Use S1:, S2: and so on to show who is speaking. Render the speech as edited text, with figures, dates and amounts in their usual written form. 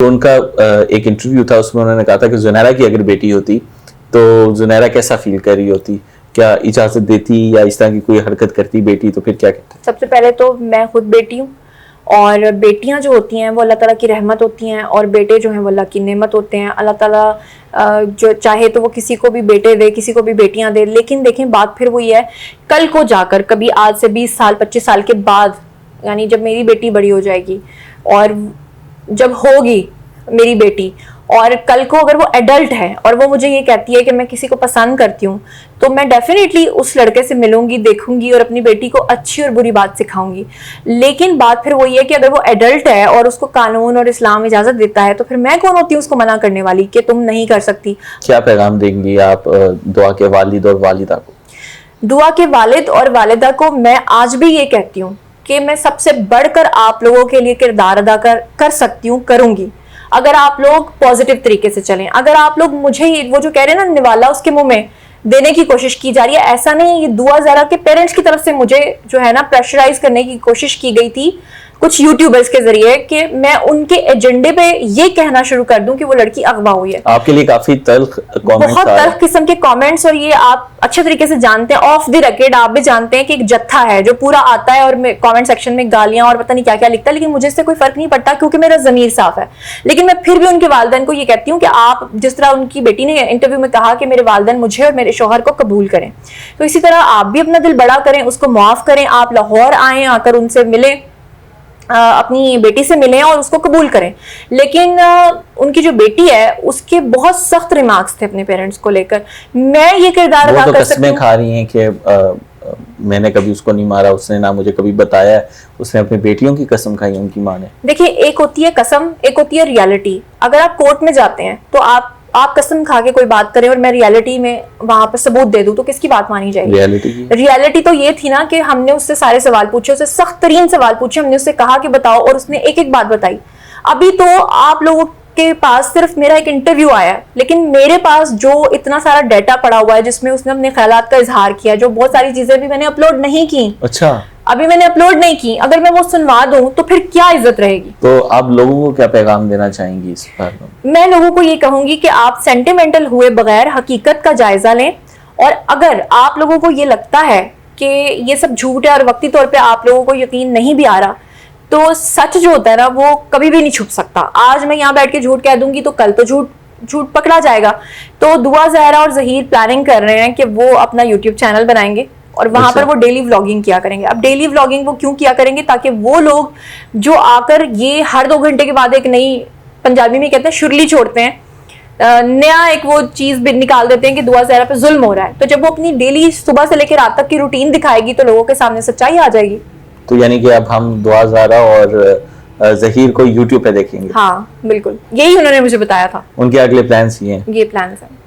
S1: तो उनका एक इंटरव्यू था, उसमें उन्होंने कहा था कि जुनैरा की अगर बेटी होती तो जुनैरा कैसा फील कर रही होती, क्या इजाजत देती या इस तरह की कोई हरकत करती बेटी, तो फिर क्या कहते?
S2: सबसे पहले तो मैं खुद बेटी हूँ और बेटियां जो होती हैं वो अल्लाह ताला की रहमत होती हैं और बेटे जो हैं वो अल्लाह की नेमत होते हैं। अल्लाह ताला जो चाहे तो वो किसी को भी बेटे दे, किसी को भी बेटियां दे, लेकिन देखें बात फिर वही है, कल को जाकर कभी आज से 20 साल 25 साल के बाद, यानी जब मेरी बेटी बड़ी हो जाएगी और जब होगी मेरी बेटी और कल को अगर वो एडल्ट है और वो मुझे ये कहती है कि मैं किसी को पसंद करती हूँ, तो मैं डेफिनेटली उस लड़के से मिलूंगी, देखूंगी और अपनी बेटी को अच्छी और बुरी बात सिखाऊंगी। लेकिन बात फिर वही है कि अगर वो एडल्ट है और उसको कानून और इस्लाम इजाजत देता है तो फिर मैं कौन होती हूँ उसको मना करने वाली कि तुम नहीं कर सकती।
S1: क्या पैगाम देंगी आप दुआ के वालिद और वालिदा को?
S2: दुआ के वालिद और वालिदा को मैं आज भी ये कहती हूँ कि मैं सबसे बढ़कर आप लोगों के लिए किरदार अदा कर सकती हूँ, करूंगी, अगर आप लोग पॉजिटिव तरीके से चलें। अगर आप लोग मुझे वो जो कह रहे हैं ना निवाला उसके मुंह में देने की कोशिश की जा रही है, ऐसा नहीं, ये दुआ ज़रा के पेरेंट्स की तरफ से मुझे जो है ना प्रेशराइज करने की कोशिश की गई थी कुछ यूट्यूबर्स के जरिए कि मैं उनके एजेंडे पे ये कहना शुरू कर दूं कि वो लड़की अगवा हुई है।
S1: आपके लिए काफी तल्ख कमेंट्स,
S2: बहुत तल्ख किस्म के कमेंट्स, और ये आप अच्छे तरीके से जानते हैं, ऑफ द रिकॉर्ड आप भी जानते हैं कि एक जत्था है जो पूरा आता है और कमेंट सेक्शन में गालियां और पता नहीं क्या क्या लिखता है, लेकिन मुझे इससे कोई फर्क नहीं पड़ता क्योंकि मेरा जमीर साफ है। लेकिन मैं फिर भी उनके वालिदैन को ये कहती हूँ कि आप जिस तरह उनकी बेटी ने इंटरव्यू में कहा कि मेरे वालिदैन मुझे और मेरे शौहर को कबूल करें, तो इसी तरह आप भी अपना दिल बड़ा करें, उसको माफ करें, आप लाहौर आए, आकर उनसे मिलें, अपनी बेटी से मिलें और उसको कबूल करें। लेकिन उनकी जो बेटी है उसके बहुत सख्त रिमार्क्स थे अपने पेरेंट्स को लेकर। मैं ये किरदार अदा कर सकती हूं,
S1: खा रही हैं कि मैंने कभी उसको नहीं मारा, उसने ना मुझे कभी बताया, उसने अपनी बेटियों की कसम खाई उनकी माँ ने।
S2: देखिए, एक होती है कसम, एक होती है रियलिटी। अगर आप कोर्ट में जाते हैं तो आप कसम खा के कोई बात करें और मैं रियलिटी में वहां पर सबूत दे दूं तो किसकी बात मानी जाएगी? रियलिटी तो ये थी ना कि हमने उससे सारे सवाल पूछे, उससे सख्त तरीन सवाल पूछे, हमने उससे कहा कि बताओ, और उसने एक एक बात बताई। अभी तो आप लोगों के पास सिर्फ मेरा एक इंटरव्यू आया है, लेकिन मेरे पास जो इतना सारा डाटा पड़ा हुआ है जिसमें उसने अपने ख्यालात का इजहार किया, जो बहुत सारी चीजें भी मैंने अपलोड नहीं की।
S1: अच्छा,
S2: अभी मैंने अपलोड नहीं की, अगर मैं वो सुनवा दूं तो फिर क्या इज्जत रहेगी?
S1: तो आप लोगों को क्या पैगाम देना चाहेंगी इस पर?
S2: मैं लोगों को ये कहूंगी कि आप सेंटिमेंटल हुए बगैर हकीकत का जायजा लें, और अगर आप लोगों को ये लगता है कि ये सब झूठ है और वक्ती तौर पे आप लोगों को यकीन नहीं भी आ रहा, तो सच जो होता है ना वो कभी भी नहीं छुप सकता। आज मैं यहाँ बैठ के झूठ कह दूंगी तो कल तो झूठ पकड़ा जाएगा। तो दुआ, ज़हरा और ज़हीर प्लानिंग कर रहे हैं कि वो अपना यूट्यूब चैनल बनाएंगे और वहां पर वो डेली व्लॉगिंग किया करेंगे। अब डेली व्लॉगिंग वो क्यों किया करेंगे? ताकि वो लोग जो आकर ये हर 2 घंटे के बाद एक नई, पंजाबी में कहते हैं शुरली छोड़ते हैं, नया एक वो चीज भी निकाल देते हैं कि दुआ ज़हरा पे जुल्म हो रहा है, तो जब वो अपनी डेली सुबह से लेकर रात तक की रूटीन दिखाएगी तो लोगों के सामने सच्चाई आ जाएगी।
S1: तो यानी कि अब हम दुआ ज़हरा और ज़हीर को यूट्यूब पे देखेंगे?
S2: हाँ बिल्कुल, यही उन्होंने मुझे बताया था।
S1: उनके अगले प्लान्स ये हैं?
S2: ये प्लान्स हैं।